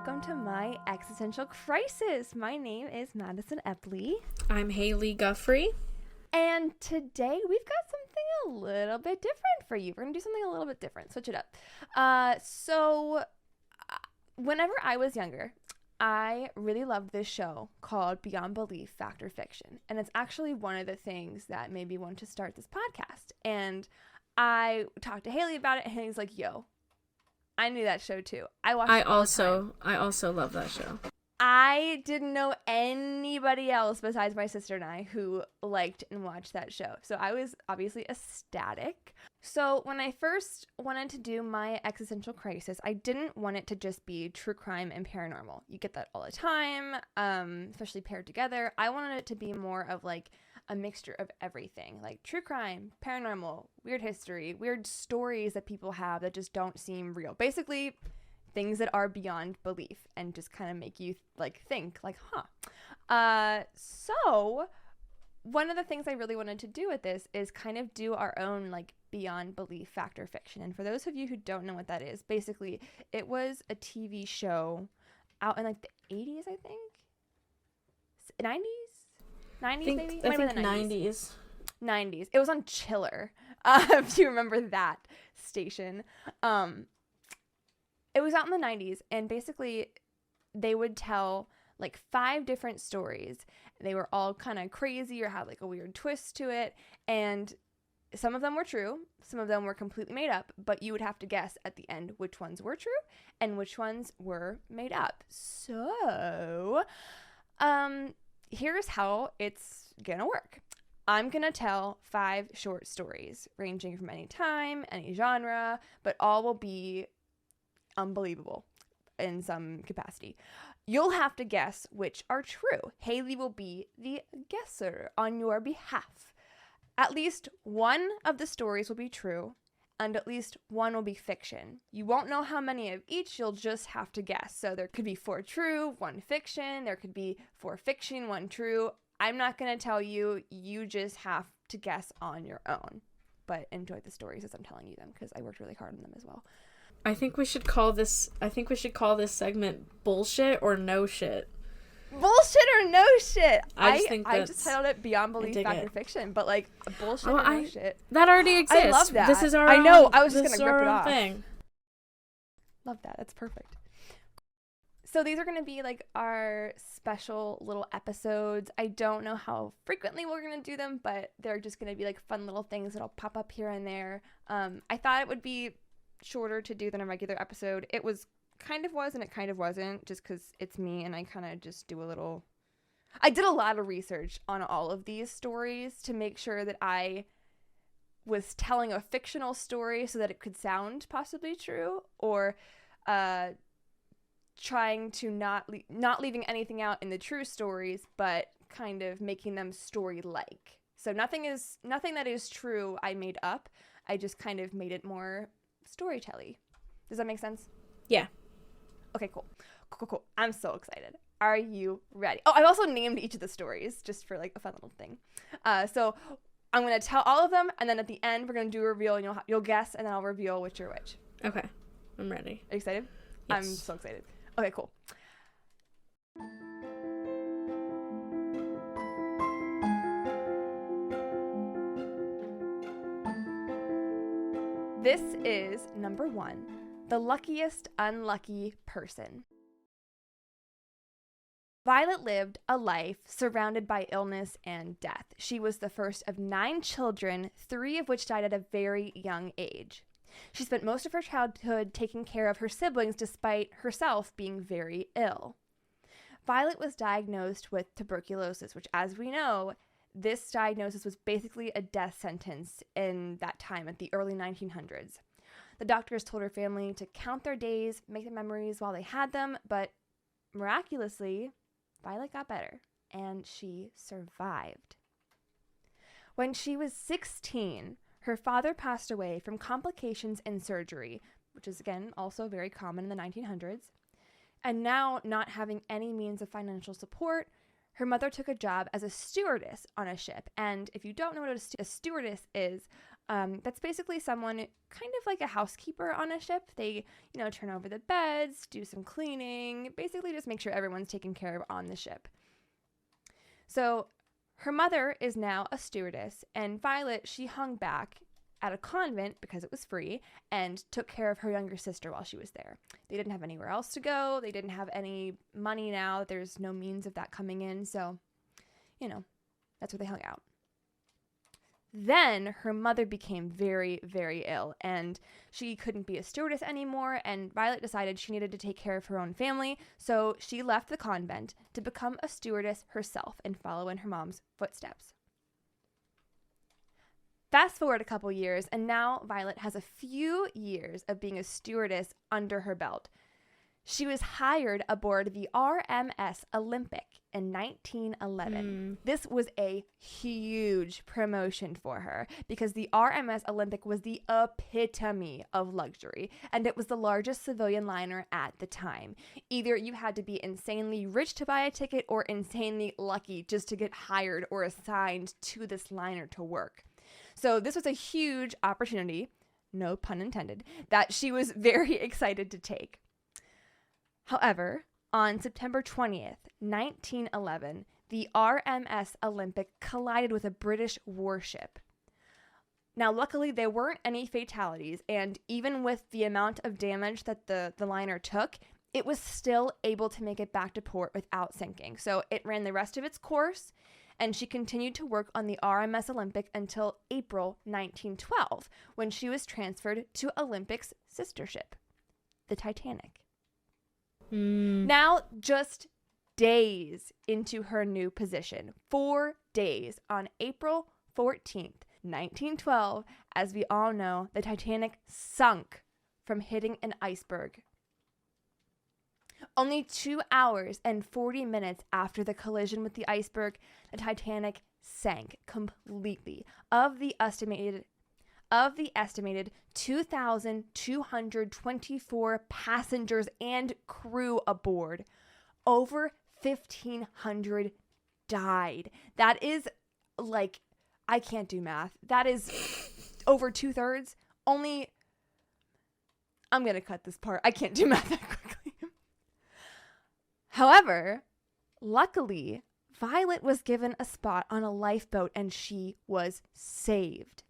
welcome to my existential crisis. My name is Madison Epley. I'm Hailey Guffrey. And today we've got something a little bit different for you. We're going to do something a little bit different. Switch it up. Whenever I was younger, I really loved this show called Beyond Belief, Fact or Fiction. And it's actually one of the things that made me want to start this podcast. And I talked to Hailey about it, and Hailey's like, yo, I knew that show too. I watched it all the time. I also love that show. I didn't know anybody else besides my sister and I who liked and watched that show. So I was obviously ecstatic. So when I first wanted to do my existential crisis, I didn't want it to just be true crime and paranormal. You get that all the time, especially paired together. I wanted it to be more of like a mixture of everything, like true crime, paranormal, weird history, weird stories that people have that just don't seem real. Basically, things that are beyond belief and just kind of make you think so one of the things I really wanted to do with this is kind of do our own like beyond belief fact or fiction. And for those of you who don't know what that is, basically it was a TV show out in like the 80s, I think 90s maybe. I think 90s. 90s. It was on Chiller. If you remember that station. It was out in the 90s, and basically they would tell like 5 different stories. They were all kind of crazy or had like a weird twist to it, and some of them were true, some of them were completely made up, but you would have to guess at the end which ones were true and which ones were made up. So, here's how it's gonna work. I'm gonna tell 5 short stories ranging from any time, any genre, but all will be unbelievable in some capacity. You'll have to guess which are true. Hailey will be the guesser on your behalf. At least one of the stories will be true, and at least one will be fiction. You won't know how many of each, you'll just have to guess. So there could be 4 true, 1 fiction. There could be 4 fiction, 1 true. I'm not going to tell you. You just have to guess on your own. But enjoy the stories as I'm telling you them, because I worked really hard on them as well. I think we should call this segment bullshit or no shit. Bullshit or no shit. I just titled it Beyond Belief, Fact or Fiction, but like bullshit or no shit. That already exists. I love that. This is our I know. I was just gonna rip it off. Thing. Love that. That's perfect. So these are gonna be like our special little episodes. I don't know how frequently we're gonna do them, but they're just gonna be like fun little things that'll pop up here and there. I thought it would be shorter to do than a regular episode. It was kind of was and it kind of wasn't, just because it's me and I kind of just do I did a lot of research on all of these stories to make sure that I was telling a fictional story so that it could sound possibly true, or trying to not leaving anything out in the true stories, but kind of making them story-like. So nothing that is true I made up. I just kind of made it more storytelling. Does that make sense? Yeah. Okay, cool. I'm so excited. Are you ready? Oh, I've also named each of the stories just for like a fun little thing. So I'm going to tell all of them, and then at the end we're going to do a reveal, and you'll guess, and then I'll reveal which are which. Okay. I'm ready. Are you excited? Yes. I'm so excited. Okay, cool. This is number 1, the luckiest unlucky person. Violet lived a life surrounded by illness and death. She was the first of 9 children, 3 of which died at a very young age. She spent most of her childhood taking care of her siblings despite herself being very ill. Violet was diagnosed with tuberculosis, which, as we know, this diagnosis was basically a death sentence in that time at the early 1900s. The doctors told her family to count their days, make the memories while they had them, but miraculously, Violet got better, and she survived. When she was 16, her father passed away from complications and surgery, which is, again, also very common in the 1900s. And now, not having any means of financial support, her mother took a job as a stewardess on a ship. And if you don't know what a stewardess is, That's basically someone kind of like a housekeeper on a ship. They, turn over the beds, do some cleaning, basically just make sure everyone's taken care of on the ship. So her mother is now a stewardess, and Violet, she hung back at a convent because it was free and took care of her younger sister while she was there. They didn't have anywhere else to go. They didn't have any money now. There's no means of that coming in. So, that's where they hung out. Then her mother became very, very ill, and she couldn't be a stewardess anymore, and Violet decided she needed to take care of her own family, so she left the convent to become a stewardess herself and follow in her mom's footsteps. Fast forward a couple years, and now Violet has a few years of being a stewardess under her belt. She was hired aboard the RMS Olympic in 1911. This was a huge promotion for her because the RMS Olympic was the epitome of luxury, and it was the largest civilian liner at the time. Either you had to be insanely rich to buy a ticket or insanely lucky just to get hired or assigned to this liner to work. So this was a huge opportunity, no pun intended, that she was very excited to take. However, on September 20th, 1911, the RMS Olympic collided with a British warship. Now, luckily, there weren't any fatalities, and even with the amount of damage that the liner took, it was still able to make it back to port without sinking. So it ran the rest of its course, and she continued to work on the RMS Olympic until April 1912, when she was transferred to Olympic's sister ship, the Titanic. Now, just days into her new position, 4 days, on April 14th, 1912, as we all know, the Titanic sunk from hitting an iceberg. Only 2 hours and 40 minutes after the collision with the iceberg, the Titanic sank completely. Of the estimated 2,224 passengers and crew aboard, over 1,500 died. That is I can't do math. That is over 2/3. I'm going to cut this part. I can't do math that quickly. However, luckily, Violet was given a spot on a lifeboat and she was saved.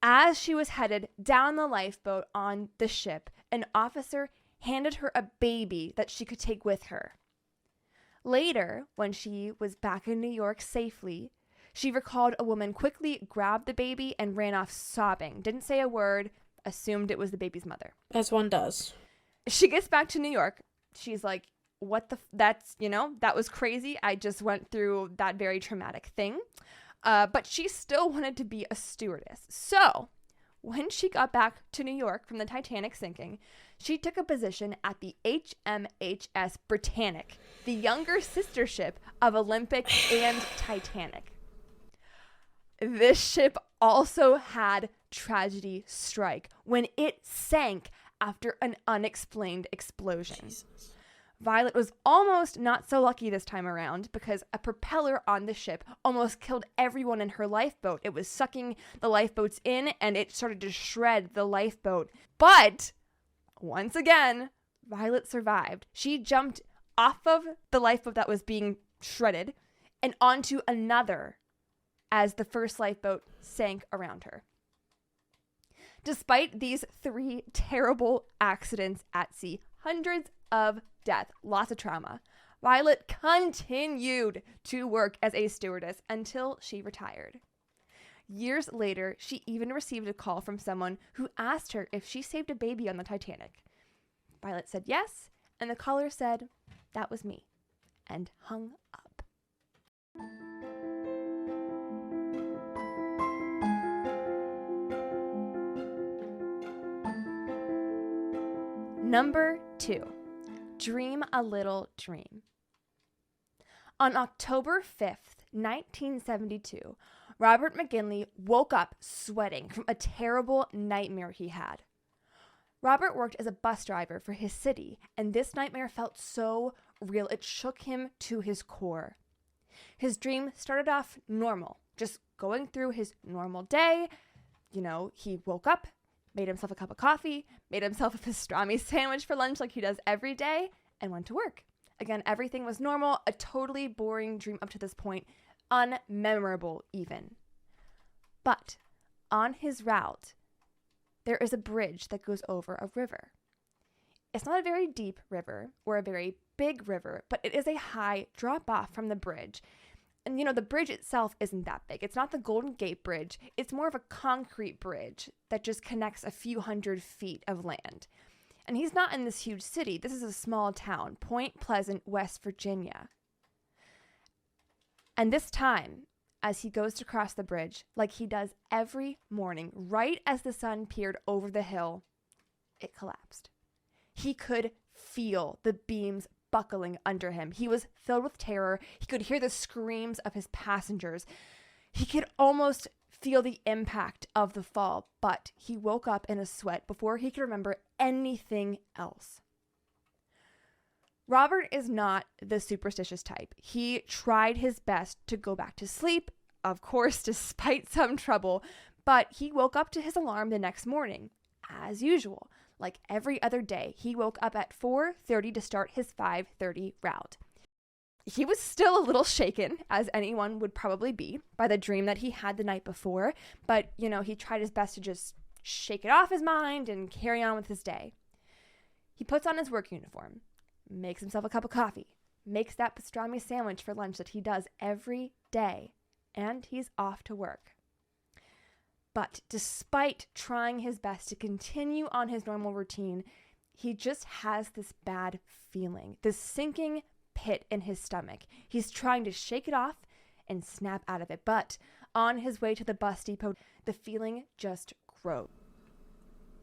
As she was headed down the lifeboat on the ship, an officer handed her a baby that she could take with her. Later, when she was back in New York safely, she recalled a woman quickly grabbed the baby and ran off sobbing. Didn't say a word, assumed it was the baby's mother. As one does. She gets back to New York. She's like, that was crazy. I just went through that very traumatic thing. But she still wanted to be a stewardess. So when she got back to New York from the Titanic sinking, she took a position at the HMHS Britannic, the younger sister ship of Olympic and Titanic. This ship also had tragedy strike when it sank after an unexplained explosion. Jesus. Violet was almost not so lucky this time around because a propeller on the ship almost killed everyone in her lifeboat. It was sucking the lifeboats in and it started to shred the lifeboat. But once again, Violet survived. She jumped off of the lifeboat that was being shredded and onto another as the first lifeboat sank around her. Despite these 3 terrible accidents at sea, hundreds of death, lots of trauma, Violet continued to work as a stewardess until she retired. Years later, she even received a call from someone who asked her if she saved a baby on the Titanic. Violet said yes, and the caller said, "That was me," and hung up. Number 2. Dream a Little Dream. On October 5th, 1972, Robert McGinley woke up sweating from a terrible nightmare he had. Robert worked as a bus driver for his city, and this nightmare felt so real it shook him to his core. His dream started off normal, just going through his normal day, he woke up, made himself a cup of coffee, made himself a pastrami sandwich for lunch like he does every day, and went to work. Again, everything was normal, a totally boring dream up to this point, unmemorable even. But on his route, there is a bridge that goes over a river. It's not a very deep river or a very big river, but it is a high drop off from the bridge. And the bridge itself isn't that big. It's not the Golden Gate Bridge. It's more of a concrete bridge that just connects a few hundred feet of land. And he's not in this huge city. This is a small town, Point Pleasant, West Virginia. And this time, as he goes to cross the bridge, like he does every morning, right as the sun peered over the hill, it collapsed. He could feel the beams buckling under him. He was filled with terror. He could hear the screams of his passengers. He could almost feel the impact of the fall, but he woke up in a sweat before he could remember anything else. Robert is not the superstitious type. He tried his best to go back to sleep, of course, despite some trouble, but he woke up to his alarm the next morning, as usual. Like every other day, he woke up at 4:30 to start his 5:30 route. He was still a little shaken, as anyone would probably be, by the dream that he had the night before, but, he tried his best to just shake it off his mind and carry on with his day. He puts on his work uniform, makes himself a cup of coffee, makes that pastrami sandwich for lunch that he does every day, and he's off to work. But despite trying his best to continue on his normal routine, he just has this bad feeling, this sinking pit in his stomach. He's trying to shake it off and snap out of it. But on his way to the bus depot, the feeling just grows.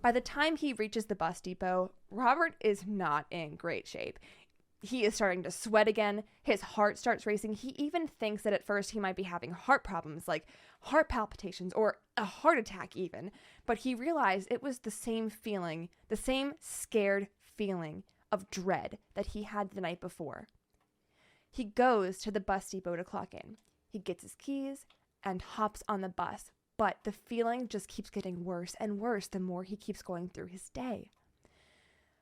By the time he reaches the bus depot, Robert is not in great shape. He is starting to sweat again. His heart starts racing. He even thinks that at first he might be having heart problems, like heart palpitations or a heart attack even. But he realized it was the same feeling, the same scared feeling of dread that he had the night before. He goes to the bus depot to clock in. He gets his keys and hops on the bus. But the feeling just keeps getting worse and worse the more he keeps going through his day.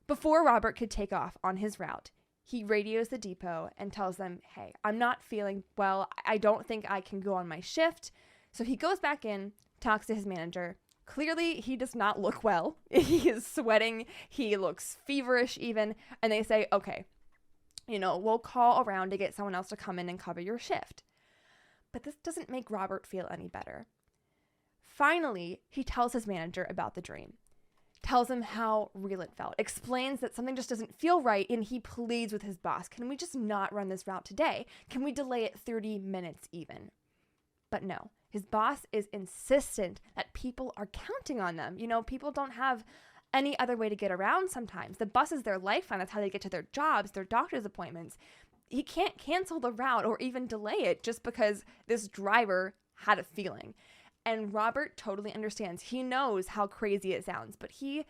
Before Robert could take off on his route, he radios the depot and tells them, hey, I'm not feeling well. I don't think I can go on my shift. So he goes back in, talks to his manager. Clearly, he does not look well. He is sweating. He looks feverish even. And they say, okay, we'll call around to get someone else to come in and cover your shift. But this doesn't make Robert feel any better. Finally, he tells his manager about the dream. Tells him how real it felt, explains that something just doesn't feel right, and he pleads with his boss, can we just not run this route today? Can we delay it 30 minutes even? But no, his boss is insistent that people are counting on them. People don't have any other way to get around sometimes. The bus is their lifeline. That's how they get to their jobs, their doctor's appointments. He can't cancel the route or even delay it just because this driver had a feeling. And Robert totally understands. He knows how crazy it sounds, but he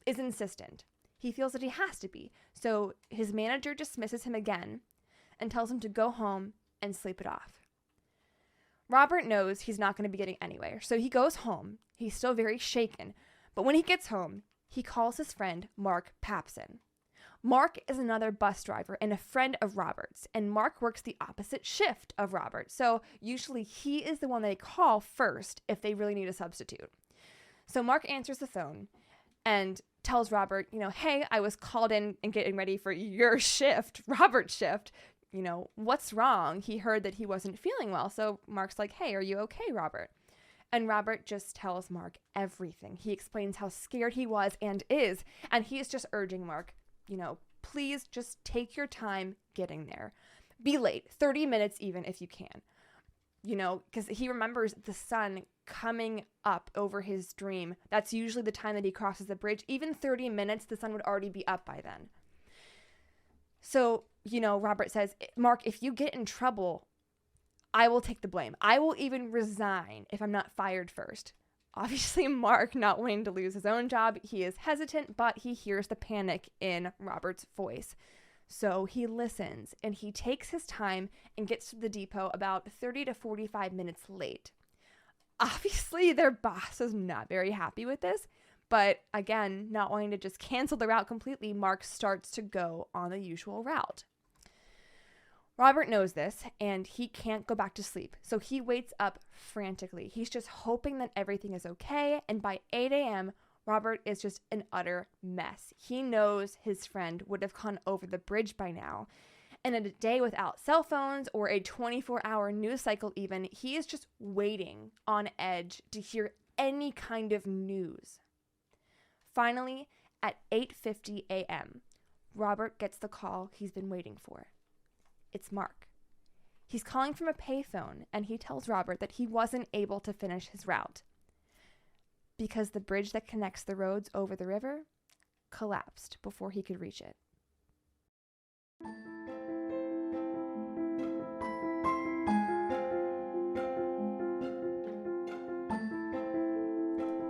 is insistent. He feels that he has to be. So his manager dismisses him again and tells him to go home and sleep it off. Robert knows he's not going to be getting anywhere, so he goes home. He's still very shaken. But when he gets home, he calls his friend Mark Papson. Mark is another bus driver and a friend of Robert's, and Mark works the opposite shift of Robert. So usually he is the one they call first if they really need a substitute. So Mark answers the phone and tells Robert, hey, I was called in and getting ready for your shift, Robert's shift. What's wrong? He heard that he wasn't feeling well. So Mark's like, hey, are you okay, Robert? And Robert just tells Mark everything. He explains how scared he was and is, and he is just urging Mark, please just take your time getting there. Be late, 30 minutes even if you can. Because he remembers the sun coming up over his dream. That's usually the time that he crosses the bridge. Even 30 minutes, the sun would already be up by then. So, Robert says, Mark, if you get in trouble, I will take the blame. I will even resign if I'm not fired first. Obviously, Mark, not wanting to lose his own job, he is hesitant, but he hears the panic in Robert's voice. So he listens, and he takes his time and gets to the depot about 30 to 45 minutes late. Obviously, their boss is not very happy with this. But again, not wanting to just cancel the route completely, Mark starts to go on the usual route. Robert knows this, and he can't go back to sleep, so he waits up frantically. He's just hoping that everything is okay, and by 8 a.m., Robert is just an utter mess. He knows his friend would have gone over the bridge by now, and in a day without cell phones or a 24-hour news cycle even, he is just waiting on edge to hear any kind of news. Finally, at 8:50 a.m., Robert gets the call he's been waiting for. It's Mark. He's calling from a payphone, and he tells Robert that he wasn't able to finish his route because the bridge that connects the roads over the river collapsed before he could reach it.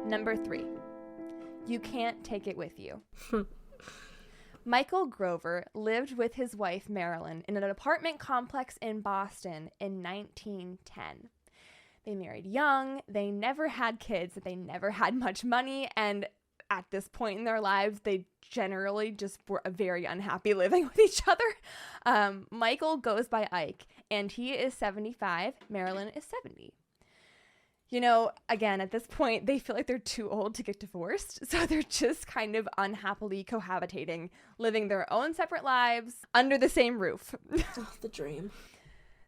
Number 3. You can't take it with you. Michael Grover lived with his wife, Marilyn, in an apartment complex in Boston in 1910. They married young, they never had kids, they never had much money, and at this point in their lives, they generally just were very unhappy living with each other. Michael goes by Ike, and he is 75, Marilyn is 70. You know, again, at this point, they feel like they're too old to get divorced, so they're just kind of unhappily cohabitating, living their own separate lives under the same roof. Oh, the dream.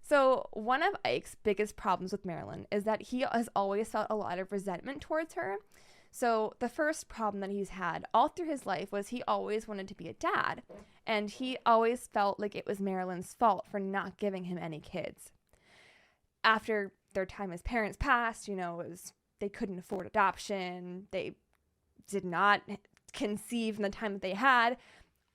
So one of Ike's biggest problems with Marilyn is that he has always felt a lot of resentment towards her. So the first problem that he's had all through his life was he always wanted to be a dad, and he always felt like it was Marilyn's fault for not giving him any kids. After their time as parents passed, you know, they couldn't afford adoption. They did not conceive in the time that they had.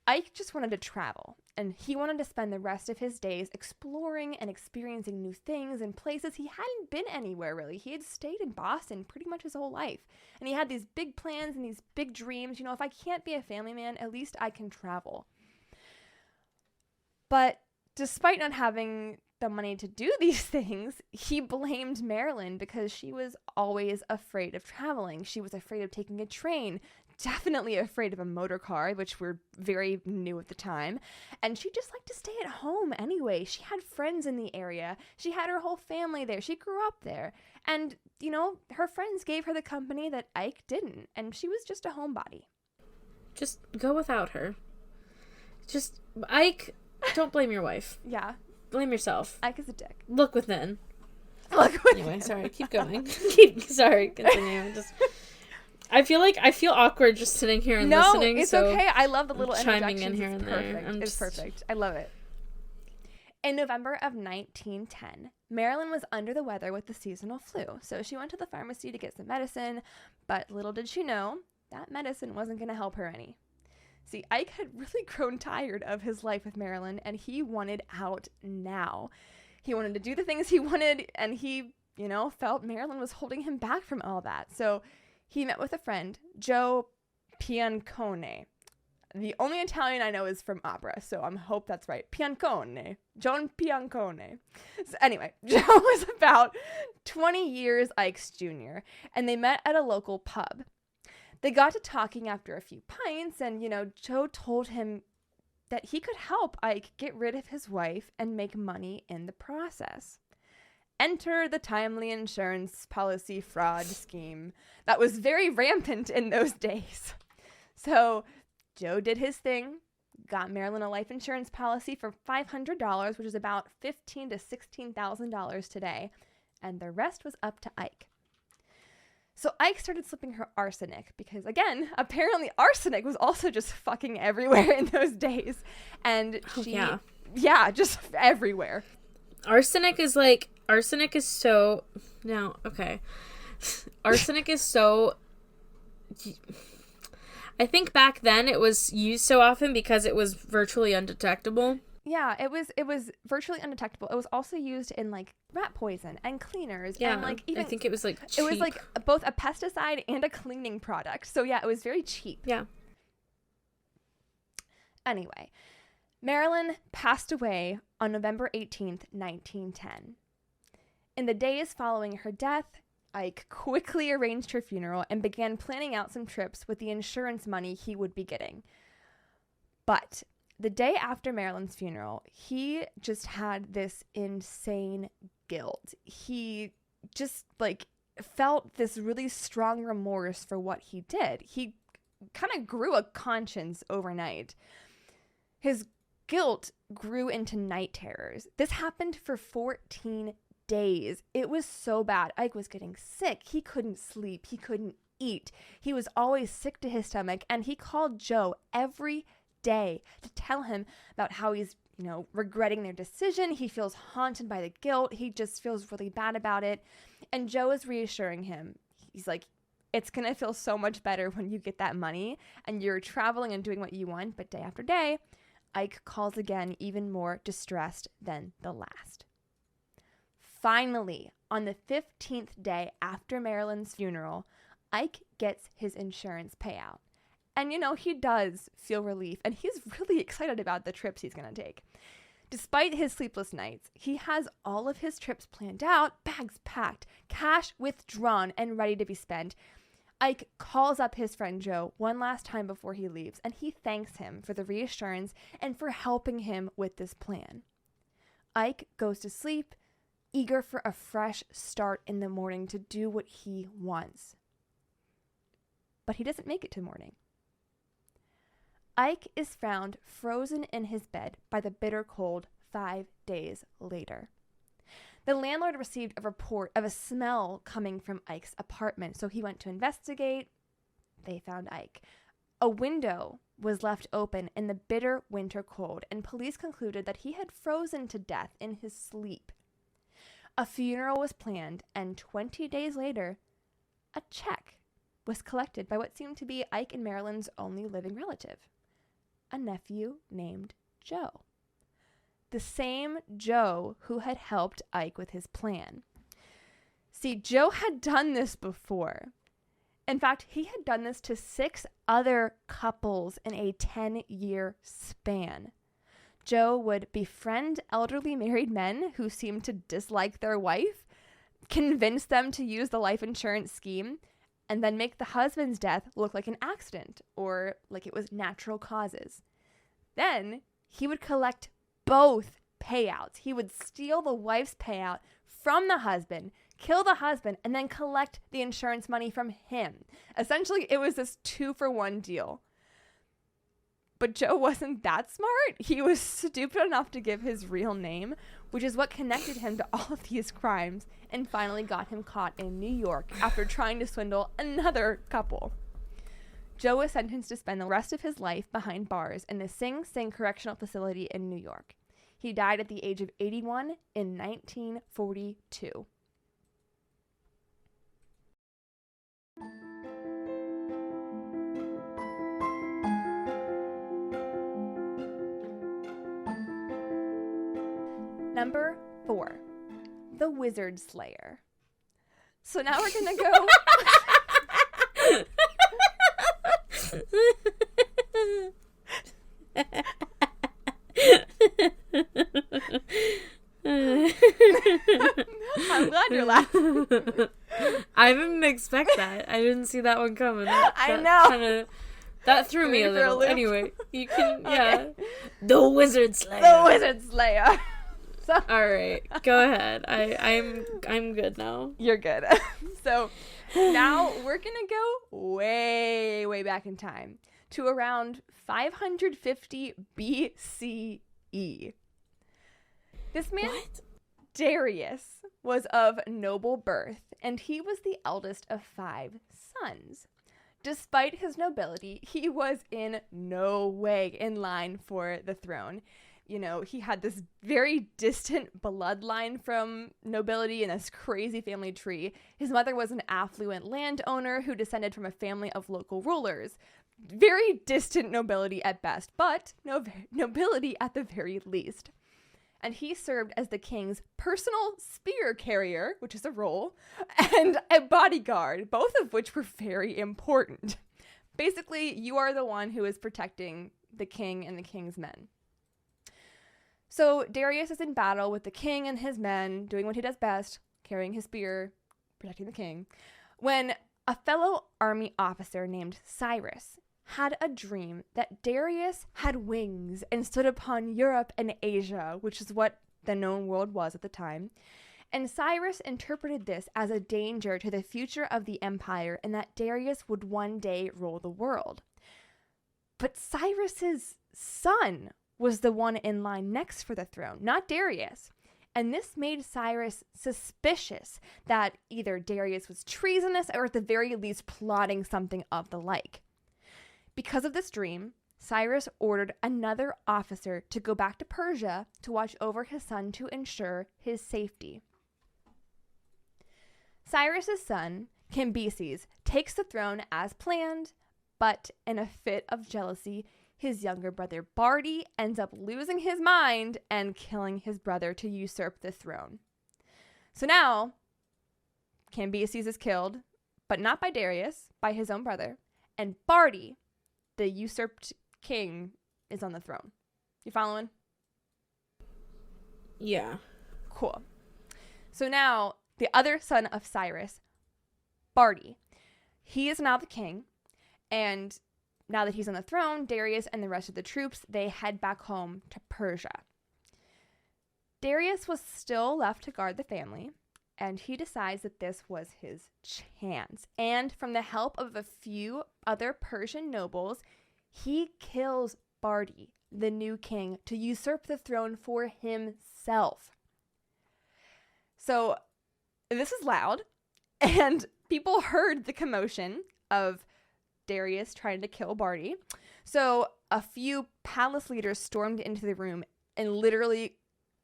Ike just wanted to travel, and he wanted to spend the rest of his days exploring and experiencing new things and places he hadn't been anywhere, really. He had stayed in Boston pretty much his whole life, and he had these big plans and these big dreams. You know, if I can't be a family man, at least I can travel. But despite not having the money to do these things, he blamed Marilyn because she was always afraid of traveling. She was afraid of taking a train, definitely afraid of a motor car, which were very new at the time. And she just liked to stay at home anyway. She had friends in the area. She had her whole family there. She grew up there. And, you know, her friends gave her the company that Ike didn't. And she was just a homebody. Just go without her. Just, Ike, don't blame your wife. Yeah. Blame yourself. Ike is a dick. Look within. Look within. Anyway, sorry. Keep going. Continue. I feel awkward just sitting here and listening. No, it's so okay. I love the little chiming interjections. in here and Perfect. there. It's perfect. I love it. In November of 1910, Marilyn was under the weather with the seasonal flu, so she went to the pharmacy to get some medicine, but little did she know that medicine wasn't going to help her any. See, Ike had really grown tired of his life with Marilyn, and he wanted out now. He wanted to do the things he wanted, and he, you know, felt Marilyn was holding him back from all that. So he met with a friend, Joe Piancone. The only Italian I know is from opera, so I hope that's right. Piancone. John Piancone. So anyway, Joe was about 20 years Ike's junior, and they met at a local pub. They got to talking after a few pints, and, you know, Joe told him that he could help Ike get rid of his wife and make money in the process. Enter the timely insurance policy fraud scheme that was very rampant in those days. So Joe did his thing, got Marilyn a life insurance policy for $500, which is about $15,000 to $16,000 today, and the rest was up to Ike. So Ike started slipping her arsenic because, again, apparently arsenic was also just fucking everywhere in those days. And yeah, just everywhere. Arsenic is so, now, okay. Arsenic is so, I think back then it was used so often because it was virtually undetectable. Yeah, it was virtually undetectable. It was also used in, like, rat poison and cleaners. Yeah, and, like, even, I think it was, like, cheap. It was, like, both a pesticide and a cleaning product. So, yeah, it was very cheap. Yeah. Anyway, Marilyn passed away on November 18th, 1910. In the days following her death, Ike quickly arranged her funeral and began planning out some trips with the insurance money he would be getting. But the day after Marilyn's funeral, he just had this insane guilt. He just felt this really strong remorse for what he did. He kind of grew a conscience overnight. His guilt grew into night terrors. This happened for 14 days. It was so bad. Ike was getting sick. He couldn't sleep. He couldn't eat. He was always sick to his stomach, and he called Joe every day to tell him about how he's, regretting their decision. He feels haunted by the guilt. He just feels really bad about it. And Joe is reassuring him. He's like, it's going to feel so much better when you get that money and you're traveling and doing what you want. But day after day, Ike calls again, even more distressed than the last. Finally, on the 15th day after Marilyn's funeral, Ike gets his insurance payout. And, he does feel relief, and he's really excited about the trips he's going to take. Despite his sleepless nights, he has all of his trips planned out, bags packed, cash withdrawn, and ready to be spent. Ike calls up his friend Joe one last time before he leaves, and he thanks him for the reassurance and for helping him with this plan. Ike goes to sleep, eager for a fresh start in the morning to do what he wants. But he doesn't make it to morning. Ike is found frozen in his bed by the bitter cold 5 days later. The landlord received a report of a smell coming from Ike's apartment, so he went to investigate. They found Ike. A window was left open in the bitter winter cold, and police concluded that he had frozen to death in his sleep. A funeral was planned, and 20 days later, a check was collected by what seemed to be Ike and Marilyn's only living relative, a nephew named Joe. The same Joe who had helped Ike with his plan. See, Joe had done this before. In fact, he had done this to 6 other couples in a 10-year span. Joe would befriend elderly married men who seemed to dislike their wife, convince them to use the life insurance scheme, and then make the husband's death look like an accident or like it was natural causes. Then he would collect both payouts. He would steal the wife's payout from the husband, kill the husband, and then collect the insurance money from him. Essentially, it was this 2-for-1 deal. But Joe wasn't that smart. He was stupid enough to give his real name, which is what connected him to all of these crimes and finally got him caught in New York after trying to swindle another couple. Joe was sentenced to spend the rest of his life behind bars in the Sing Sing Correctional Facility in New York. He died at the age of 81 in 1942. Number 4, the Wizard Slayer. So now we're going to go... I'm glad you're laughing. I didn't expect that. I didn't see that one coming. I know. That threw me a little. Anyway, you can, yeah. Okay. The Wizard Slayer. The Wizard Slayer. So, all right, go ahead. I'm good now. You're good. So now we're gonna go way, way back in time to around 550 BCE. This man, Darius, was of noble birth, and he was the eldest of 5 sons. Despite his nobility, he was in no way in line for the throne. You know, he had this very distant bloodline from nobility and this crazy family tree. His mother was an affluent landowner who descended from a family of local rulers. Very distant nobility at best, but nobility at the very least. And he served as the king's personal spear carrier, which is a role, and a bodyguard, both of which were very important. Basically, you are the one who is protecting the king and the king's men. So Darius is in battle with the king and his men, doing what he does best, carrying his spear, protecting the king, when a fellow army officer named Cyrus had a dream that Darius had wings and stood upon Europe and Asia, which is what the known world was at the time. And Cyrus interpreted this as a danger to the future of the empire and that Darius would one day rule the world. But Cyrus's son was the one in line next for the throne, not Darius. And this made Cyrus suspicious that either Darius was treasonous or at the very least plotting something of the like. Because of this dream, Cyrus ordered another officer to go back to Persia to watch over his son to ensure his safety. Cyrus's son, Cambyses, takes the throne as planned, but in a fit of jealousy, his younger brother Bardi ends up losing his mind and killing his brother to usurp the throne. So now, Cambyses is killed, but not by Darius, by his own brother, and Bardi, the usurped king, is on the throne. You following? Yeah. Cool. So now, the other son of Cyrus, Bardi, he is now the king, and now that he's on the throne, Darius and the rest of the troops, they head back home to Persia. Darius was still left to guard the family, and he decides that this was his chance. And from the help of a few other Persian nobles, he kills Bardi, the new king, to usurp the throne for himself. So this is loud, and people heard the commotion of Darius trying to kill Bardi. So a few palace leaders stormed into the room and literally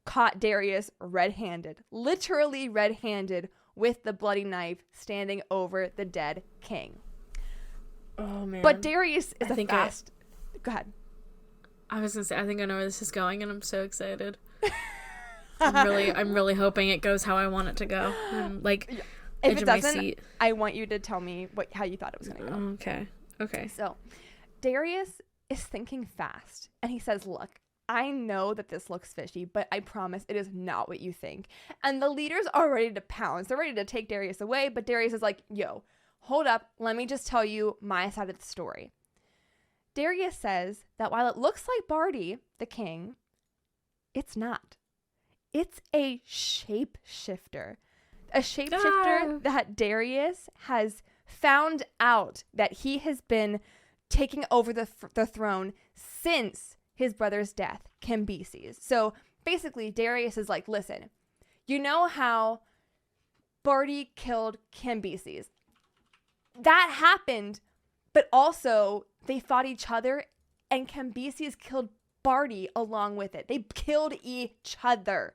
caught Darius red-handed, literally red-handed, with the bloody knife standing over the dead king. Oh, man. But Darius is Go ahead. I was going to say, I think I know where this is going, and I'm so excited. I'm really hoping it goes how I want it to go. If it doesn't, I want you to tell me how you thought it was going to go. Okay. So, Darius is thinking fast, and he says, look, I know that this looks fishy, but I promise it is not what you think. And the leaders are ready to pounce. They're ready to take Darius away, but Darius is like, yo, hold up. Let me just tell you my side of the story. Darius says that while it looks like Bardi, the king, it's not. It's a shapeshifter. A shapeshifter that Darius has found out that he has been taking over the throne since his brother's death, Cambyses. So basically, Darius is like, listen, you know how Bardi killed Cambyses? That happened, but also they fought each other, and Cambyses killed Bardi along with it. They killed each other.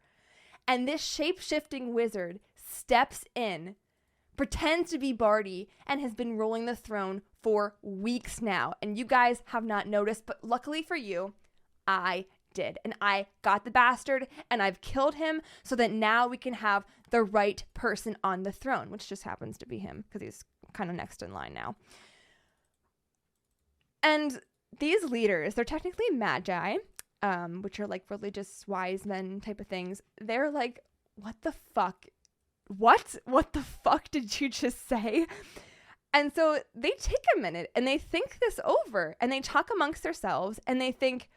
And this shape-shifting wizard steps in, pretends to be Bardi, and has been ruling the throne for weeks now. And you guys have not noticed, but luckily for you, I did. And I got the bastard, and I've killed him so that now we can have the right person on the throne, which just happens to be him because he's kind of next in line now. And these leaders, they're technically magi, which are like religious wise men type of things. They're like, what the fuck? What the fuck did you just say? And so they take a minute and they think this over, and they talk amongst themselves, and they think,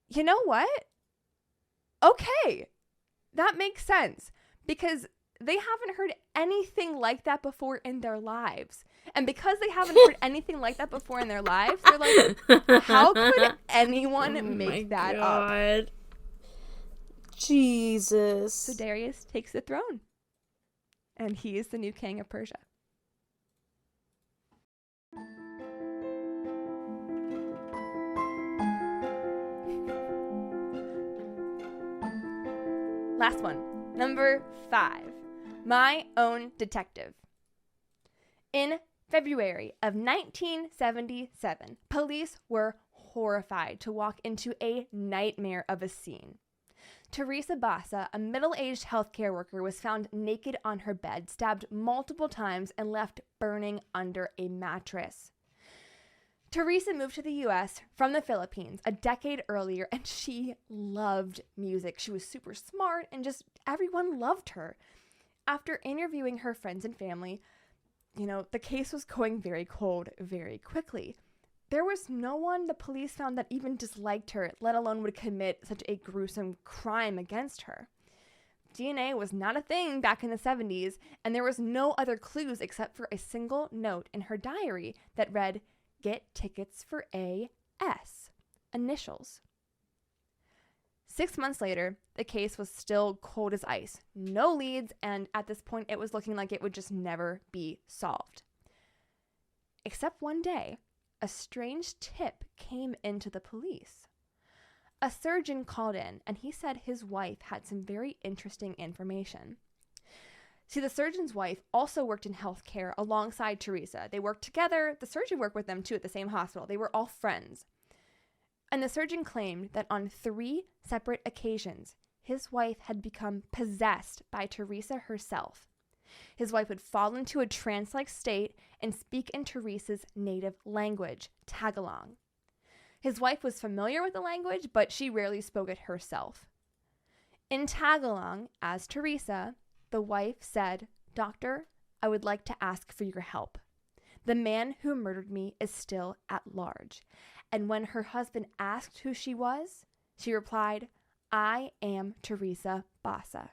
you know what? Okay, that makes sense, because they haven't heard anything like that before in their lives. And because they haven't heard anything like that before in their lives, they're like, how could anyone make that up? Jesus. So Darius takes the throne, and he is the new king of Persia. Last one, number 5, My Own Detective. In February of 1977, police were horrified to walk into a nightmare of a scene. Teresa Bassa, a middle-aged healthcare worker, was found naked on her bed, stabbed multiple times, and left burning under a mattress. Teresa moved to the U.S. from the Philippines a decade earlier, and she loved music. She was super smart, and just everyone loved her. After interviewing her friends and family, the case was going very cold very quickly. There was no one the police found that even disliked her, let alone would commit such a gruesome crime against her. DNA was not a thing back in the 70s, and there was no other clues except for a single note in her diary that read, "Get tickets for A.S." Initials. 6 months later, the case was still cold as ice. No leads, and at this point, it was looking like it would just never be solved. Except one day, a strange tip came into the police. A surgeon called in, and he said his wife had some very interesting information. See, the surgeon's wife also worked in healthcare alongside Teresa. They worked together. The surgeon worked with them, too, at the same hospital. They were all friends. And the surgeon claimed that on 3 separate occasions, his wife had become possessed by Teresa herself. His wife would fall into a trance-like state and speak in Teresa's native language, Tagalog. His wife was familiar with the language, but she rarely spoke it herself. In Tagalog, as Teresa, the wife said, "Doctor, I would like to ask for your help. The man who murdered me is still at large." And when her husband asked who she was, she replied, "I am Teresa Bassa."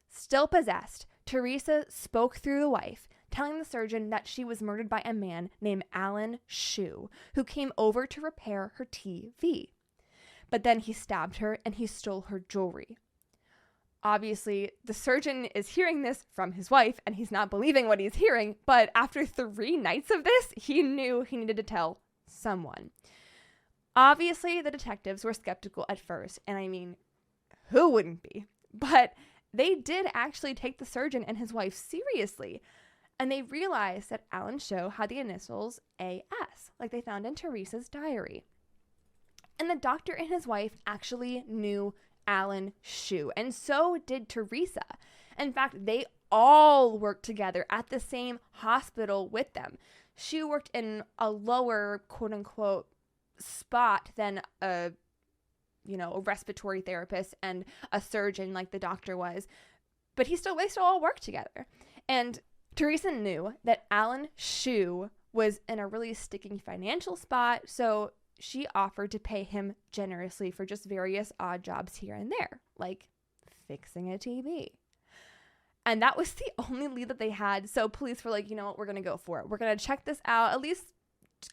Still possessed, Teresa spoke through the wife, telling the surgeon that she was murdered by a man named Alan Shue, who came over to repair her TV. But then he stabbed her and he stole her jewelry. Obviously, the surgeon is hearing this from his wife, and he's not believing what he's hearing, but after 3 nights of this, he knew he needed to tell someone. Obviously, the detectives were skeptical at first, and I mean, who wouldn't be? But they did actually take the surgeon and his wife seriously, and they realized that Alan Shue had the initials A.S., like they found in Teresa's diary. And the doctor and his wife actually knew Alan Shue, and so did Teresa. In fact, they all worked together at the same hospital with them. Shue worked in a lower, quote-unquote, spot than a respiratory therapist and a surgeon like the doctor was, but they still all worked together. And Teresa knew that Alan Shue was in a really sticky financial spot, so she offered to pay him generously for just various odd jobs here and there, like fixing a TV. And that was the only lead that they had, so police were like, you know what, we're going to go for it. We're going to check this out, at least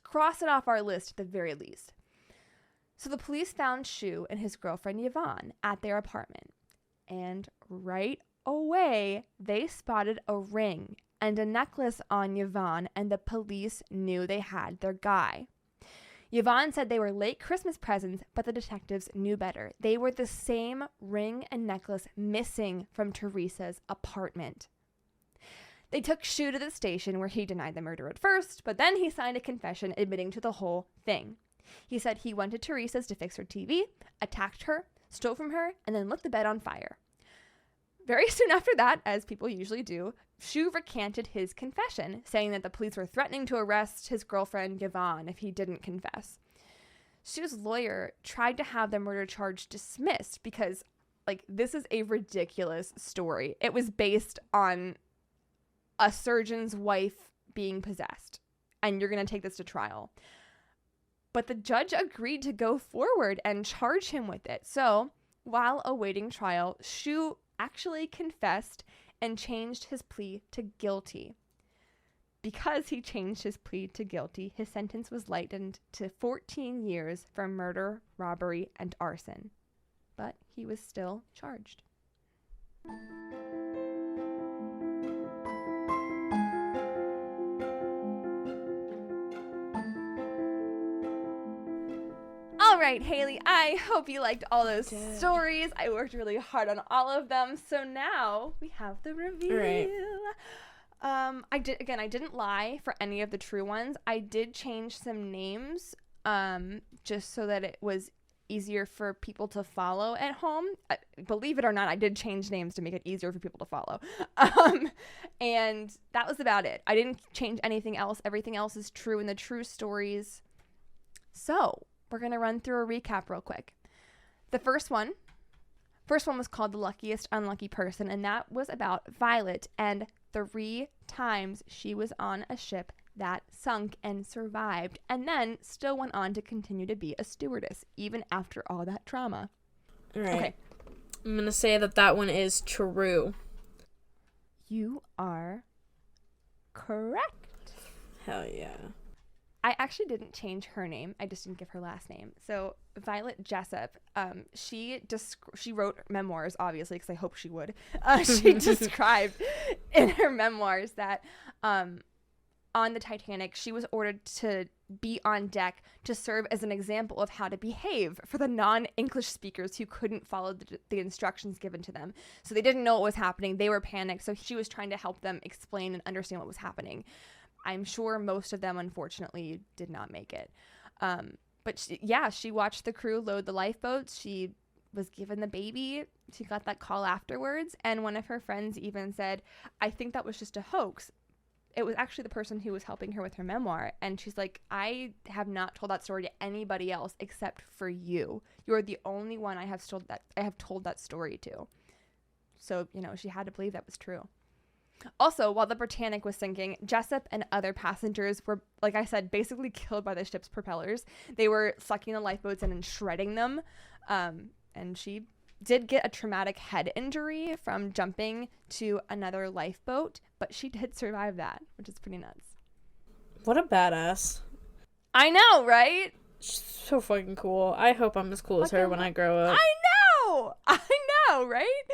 cross it off our list at the very least. So the police found Shue and his girlfriend Yvonne at their apartment. And right away, they spotted a ring and a necklace on Yvonne, and the police knew they had their guy. Yvonne said they were late Christmas presents, but the detectives knew better. They were the same ring and necklace missing from Teresa's apartment. They took Shue to the station where he denied the murder at first, but then he signed a confession admitting to the whole thing. He said he went to Teresa's to fix her TV, attacked her, stole from her, and then lit the bed on fire. Very soon after that, as people usually do, Shue recanted his confession, saying that the police were threatening to arrest his girlfriend Yvonne if he didn't confess. Shue's lawyer tried to have the murder charge dismissed because, this is a ridiculous story. It was based on a surgeon's wife being possessed, and you're going to take this to trial. But the judge agreed to go forward and charge him with it. So, while awaiting trial, Shue actually confessed and changed his plea to guilty. Because he changed his plea to guilty, his sentence was lightened to 14 years for murder, robbery, and arson. But he was still charged. All right, Hailey, I hope you liked all those stories. I worked really hard on all of them. So now we have the review. Right. I didn't lie for any of the true ones. I did change some names just so that it was easier for people to follow at home. Believe it or not, I did change names to make it easier for people to follow. And that was about it. I didn't change anything else. Everything else is true in the true stories. So we're going to run through a recap real quick. The first one First one was called The Luckiest Unlucky Person, and that was about Violet and 3 times she was on a ship that sunk and survived, and then still went on to continue to be a stewardess, even after all that trauma. All right. Okay. I'm going to say that one is true. You are correct. Hell yeah. I actually didn't change her name. I just didn't give her last name. So Violet Jessup, she wrote memoirs, obviously, because I hope she would. She described in her memoirs that on the Titanic, she was ordered to be on deck to serve as an example of how to behave for the non-English speakers who couldn't follow the instructions given to them. So they didn't know what was happening. They were panicked. So she was trying to help them explain and understand what was happening. I'm sure most of them, unfortunately, did not make it. But she watched the crew load the lifeboats. She was given the baby. She got that call afterwards. And one of her friends even said, I think that was just a hoax. It was actually the person who was helping her with her memoir. And she's like, I have not told that story to anybody else except for you. You're the only one I have told that story to. So, she had to believe that was true. Also, while the Britannic was sinking, Jessup and other passengers were, like I said, basically killed by the ship's propellers. They were sucking the lifeboats in and shredding them. And she did get a traumatic head injury from jumping to another lifeboat, but she did survive that, which is pretty nuts. What a badass. I know, right? She's so fucking cool. I hope I'm as cool as her when I grow up. I know, right?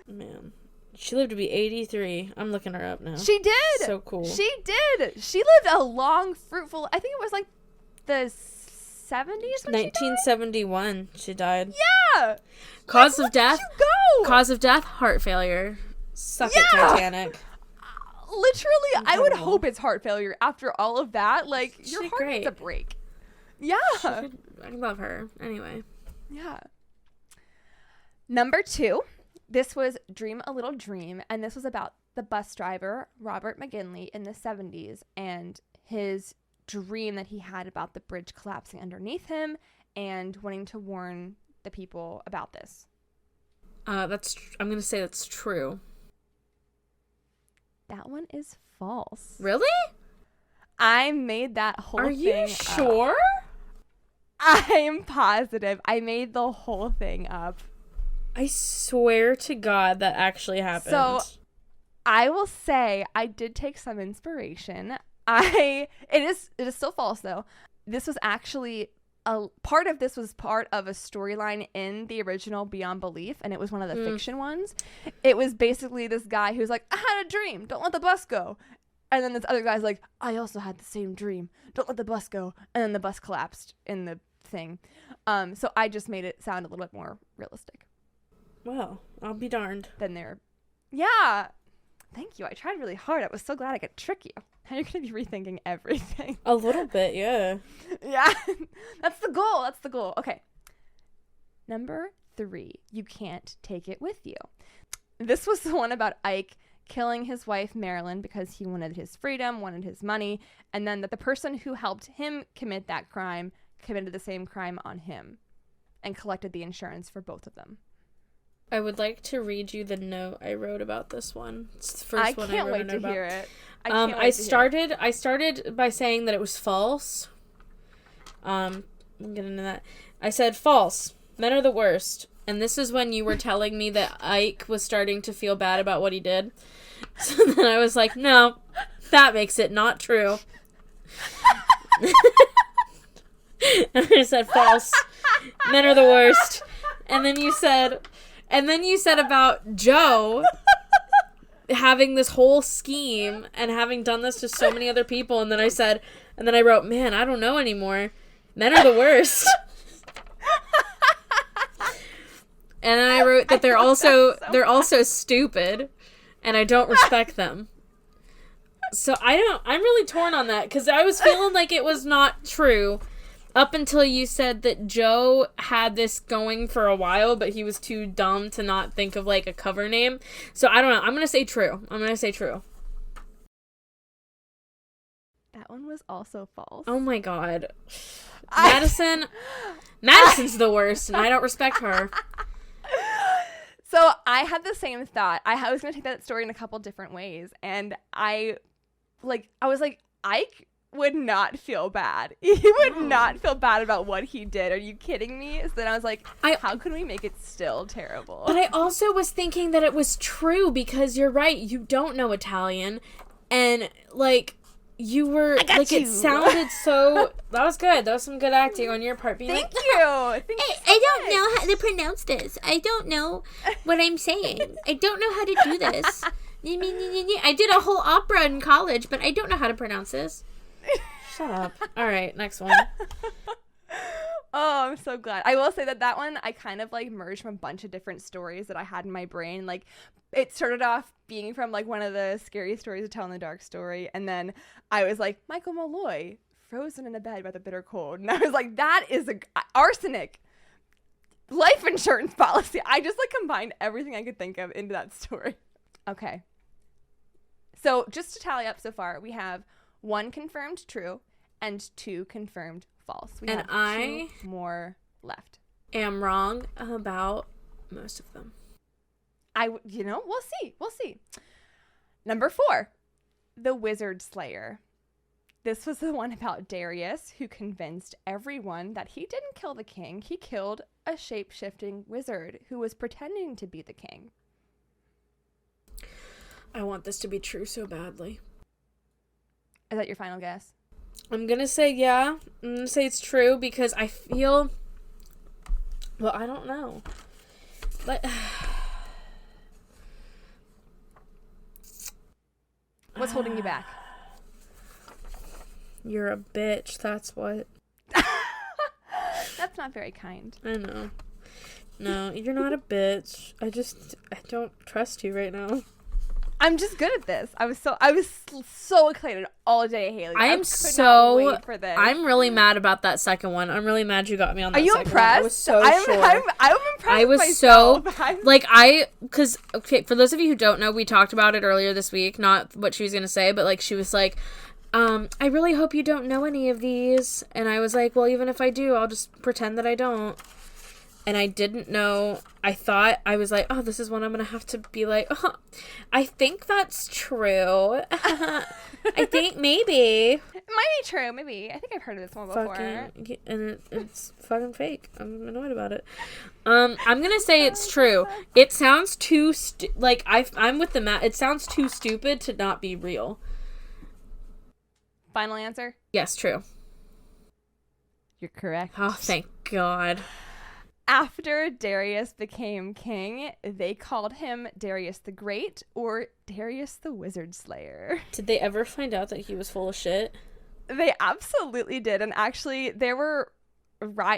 Man. She lived to be 83. I'm looking her up now. She did. So cool. She did. She lived a long, fruitful, I think it was like the 70s when 1971 she died. Yeah. Cause of death? Go? Cause of death? Heart failure. Suck it, Titanic. Literally, Incredible. I would hope it's heart failure after all of that. Like, your heart needs a break. Yeah. I love her. Anyway. Yeah. Number 2. This was Dream a Little Dream, and this was about the bus driver, Robert McGinley, in the 70s, and his dream that he had about the bridge collapsing underneath him and wanting to warn the people about this. I'm going to say that's true. That one is false. Really? I made that whole thing Are you sure? I'm positive. I made the whole thing up. I swear to God that actually happened. So, I will say I did take some inspiration. It is still false though. This was actually part of a storyline in the original Beyond Belief, and it was one of the fiction ones. It was basically this guy who's like, I had a dream, don't let the bus go. And then this other guy's like, I also had the same dream, don't let the bus go. And then the bus collapsed in the thing. So I just made it sound a little bit more realistic. Well, I'll be darned. Yeah. Thank you. I tried really hard. I was so glad I could trick you. Now you're going to be rethinking everything. A little bit, yeah. Yeah. That's the goal. Okay. Number 3. You can't take it with you. This was the one about Ike killing his wife, Marilyn, because he wanted his freedom, wanted his money, and then that the person who helped him commit that crime committed the same crime on him and collected the insurance for both of them. I would like to read you the note I wrote about this one. It's the first one I can't wrote wait to about. hear it. I started by saying that it was false. I'll get into that. I said false. Men are the worst. And this is when you were telling me that Ike was starting to feel bad about what he did. So then I was like, no, that makes it not true. And I said false. Men are the worst. And then you said about Joe having this whole scheme and having done this to so many other people. And then I wrote, man, I don't know anymore. Men are the worst. And then I wrote that they're also stupid and I don't respect them. So I'm really torn on that because I was feeling like it was not true. Up until you said that Joe had this going for a while, but he was too dumb to not think of, like, a cover name. So, I don't know. I'm going to say true. That one was also false. Oh, my God. Madison's the worst, and I don't respect her. So I had the same thought. I was going to take that story in a couple different ways. And I was like, Ike would not feel bad. He would not feel bad about what he did. Are you kidding me? So then I was like, how can we make it still terrible? But I also was thinking that it was true because you're right. You don't know Italian. And, like, you were, like, it sounded so, that was good. That was some good acting on your part. Being Thank you. I don't know how to pronounce this. I don't know what I'm saying. I don't know how to do this. I did a whole opera in college, but I don't know how to pronounce this. Shut up. All right, next one. Oh, I'm so glad. I will say that one, I kind of, like, merged from a bunch of different stories that I had in my brain. Like, it started off being from, like, one of the scary stories to tell in the dark story. And then I was like, Michael Malloy, frozen in a bed by the bitter cold. And I was like, that is arsenic life insurance policy. I just, like, combined everything I could think of into that story. Okay. So just to tally up so far, we have 1 confirmed true and 2 confirmed false. We have 2 more left. Am wrong about most of them. We'll see. Number 4, the Wizard Slayer. This was the one about Darius, who convinced everyone that he didn't kill the king. He killed a shape-shifting wizard who was pretending to be the king. I want this to be true so badly. Is that your final guess? I'm going to say yeah. I'm going to say it's true because I feel... Well, I don't know. But... What's holding you back? You're a bitch, that's what. That's not very kind. I know. No, you're not a bitch. I don't trust you right now. I'm just good at this. I was so excited all day, Hailey. I could not wait for this. I'm really mad about that second one. I'm really mad you got me on that. Are you second impressed? One. I was so sure. I'm impressed. I was so myself. because okay, for those of you who don't know, we talked about it earlier this week. Not what she was gonna say, but like she was like, I really hope you don't know any of these. And I was like, well, even if I do, I'll just pretend that I don't. And I didn't know. I was like, oh, this is one I'm going to have to be like, oh, I think that's true. I think maybe. It might be true. Maybe. I think I've heard of this one before. And it's fucking fake. I'm annoyed about it. I'm going to say it's true. It sounds too, I'm with the Matt. It sounds too stupid to not be real. Final answer? Yes, true. You're correct. Oh, thank God. After Darius became king, they called him Darius the Great or Darius the Wizard Slayer. Did they ever find out that he was full of shit? They absolutely did. And actually, there were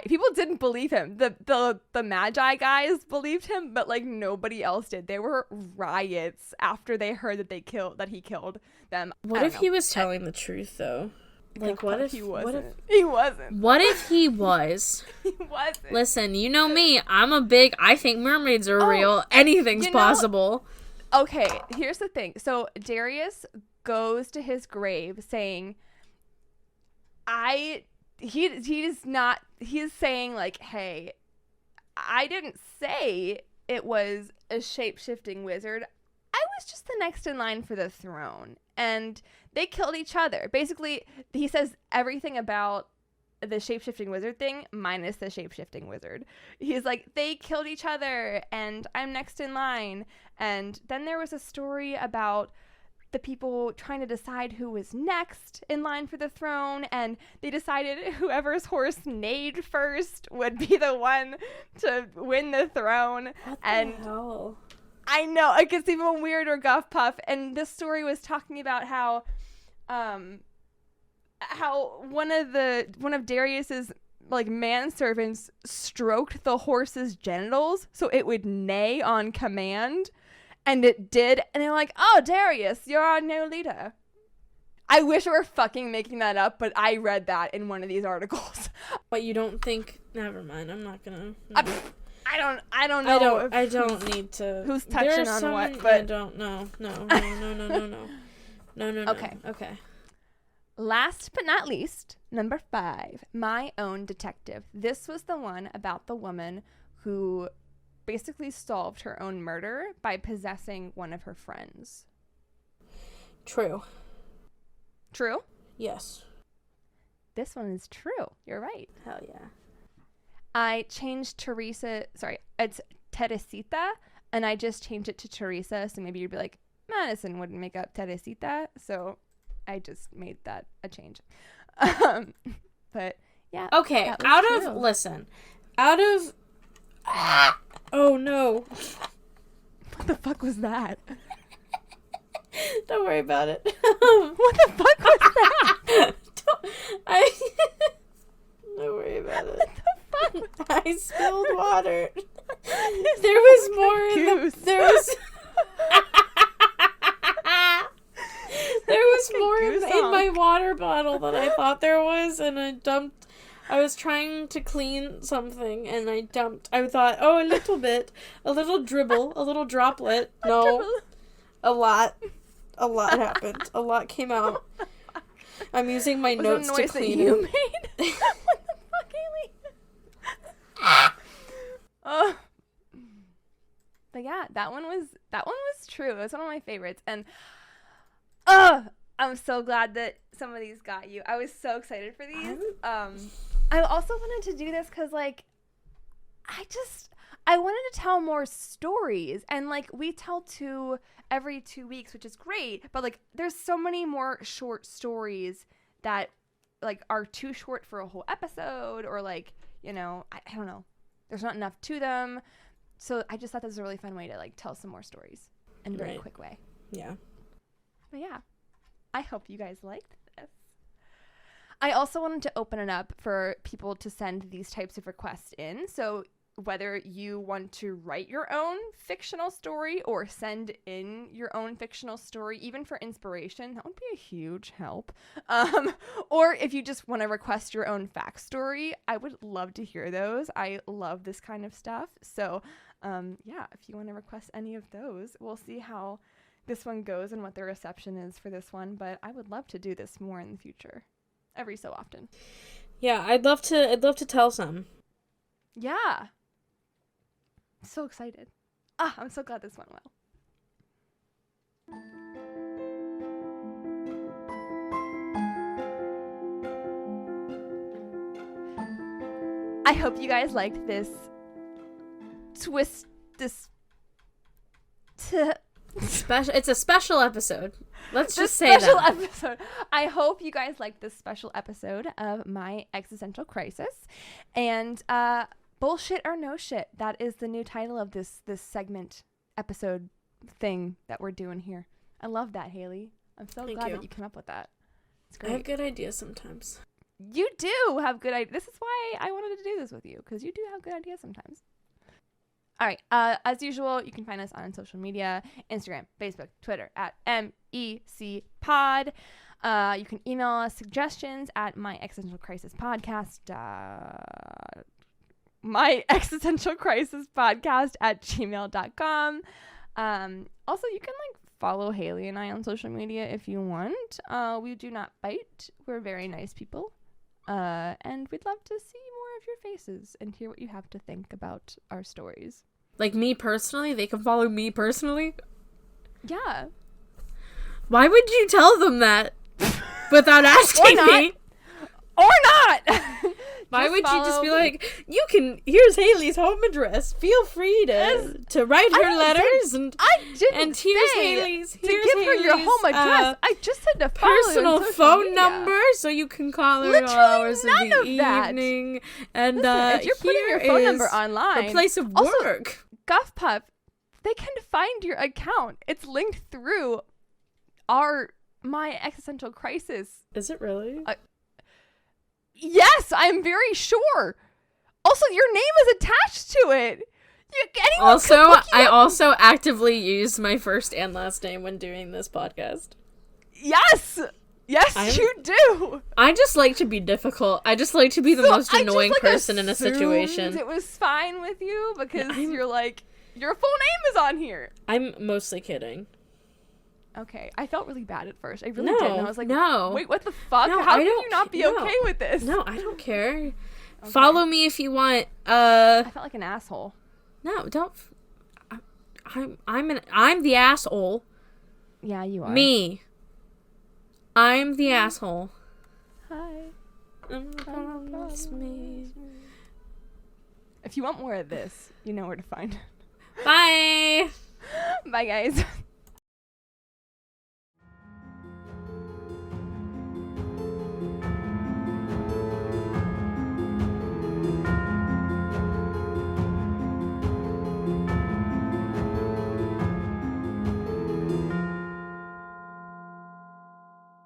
people didn't believe him. The Magi guys believed him, but like nobody else did. There were riots after they heard that he killed them. What if he was telling the truth though? Like, what if he wasn't? He wasn't. What if he was? He wasn't. Listen, you know me. I think mermaids are real. Anything's possible. Okay, here's the thing. So Darius goes to his grave saying, he's saying like, hey, I didn't say it was a shape-shifting wizard. I was just the next in line for the throne. And they killed each other. Basically, he says everything about the shape-shifting wizard thing minus the shape-shifting wizard. He's like, they killed each other and I'm next in line. And then there was a story about the people trying to decide who was next in line for the throne, and they decided whoever's horse neighed first would be the one to win the throne. What the hell? I know, it gets even weirder, Guff Puff. And this story was talking about how one of Darius's like manservants stroked the horse's genitals so it would neigh on command, and it did. And they're like, "Oh, Darius, you're our new leader." I wish I were fucking making that up, but I read that in one of these articles. But you don't think? Never mind. I'm not gonna. No. I don't know. I don't need to. Who's touching on what? But I don't know. No. Okay. Last but not least, number 5, My Own Detective. This was the one about the woman who basically solved her own murder by possessing one of her friends. True. True? Yes. This one is true. You're right. Hell yeah. I changed Teresa. Sorry, it's Teresita, and I just changed it to Teresa. So maybe you'd be like, Madison wouldn't make up Teresita. So I just made that a change. But yeah. Okay. Oh no. What the fuck was that? Don't worry about it. What the fuck was that? Don't worry about it. What the fuck? I spilled water. There was more in in my water bottle than I thought there was, and I was trying to clean something, and I thought, oh, a little bit, a little dribble, a little droplet. No, a lot happened. A lot came out. I'm using my notes to clean it. That you made? What the fuck, Hailey? Oh. But yeah, that one was true. It was one of my favorites, and I'm so glad that some of these got you. I was so excited for these. I also wanted to do this because, like, I wanted to tell more stories, and like we tell 2 every 2 weeks, which is great, but like there's so many more short stories that like are too short for a whole episode, or like, you know, I don't know, there's not enough to them. So I just thought this was a really fun way to like tell some more stories in a very quick way. Yeah. But yeah, I hope you guys liked this. I also wanted to open it up for people to send these types of requests in. So whether you want to write your own fictional story or send in your own fictional story, even for inspiration, that would be a huge help. Or if you just want to request your own fact story, I would love to hear those. I love this kind of stuff. So yeah, if you want to request any of those, we'll see how this one goes and what the reception is for this one. But I would love to do this more in the future, every so often. Yeah, I'd love to tell some. Yeah. So excited. I'm so glad this went well. I hope you guys liked this It's a special episode. Let's just say special that. episode. I hope you guys liked this special episode of My Existential Crisis. And Bullshit or No Shit. That is the new title of this segment episode thing that we're doing here. I love that, Hailey. I'm so glad that you came up with that. It's great. I have good ideas sometimes. You do have good ideas. This is why I wanted to do this with you, because you do have good ideas sometimes. All right. As usual, you can find us on social media, Instagram, Facebook, Twitter, at MECPod. You can email us suggestions at myexistentialcrisispodcast@gmail.com. Also, you can like follow Hailey and I on social media if you want. We do not bite. We're very nice people. And we'd love to see more of your faces and hear what you have to think about our stories. Like me personally? They can follow me personally? Yeah. Why would you tell them that without asking me? Or not! Why would you just be like, here's Hailey's home address. Feel free to write her letters. And here's Hailey's. To give her your home address. I just said to follow personal phone number so you can call her at all hours of the evening. And listen, if you're putting your phone number online, her place of work. Guff Pup, they can find your account. It's linked through My Existential Crisis. Is it really? Yes, I'm very sure. Also, your name is attached to it. I also actively use my first and last name when doing this podcast. Yes, you do. I just like to be difficult. I just like to be the most annoying person in a situation. It was fine with you because you're like, your full name is on here. I'm mostly kidding. Okay, I felt really bad at first. I really did. And I was like, no. Wait, what the fuck? How can you not be okay with this? No, I don't care. Okay. Follow me if you want. I felt like an asshole. No, don't. I'm the asshole. Yeah, you are. Me. I'm the asshole. Hi. Promise me. If you want more of this, you know where to find it. Bye. Bye, guys.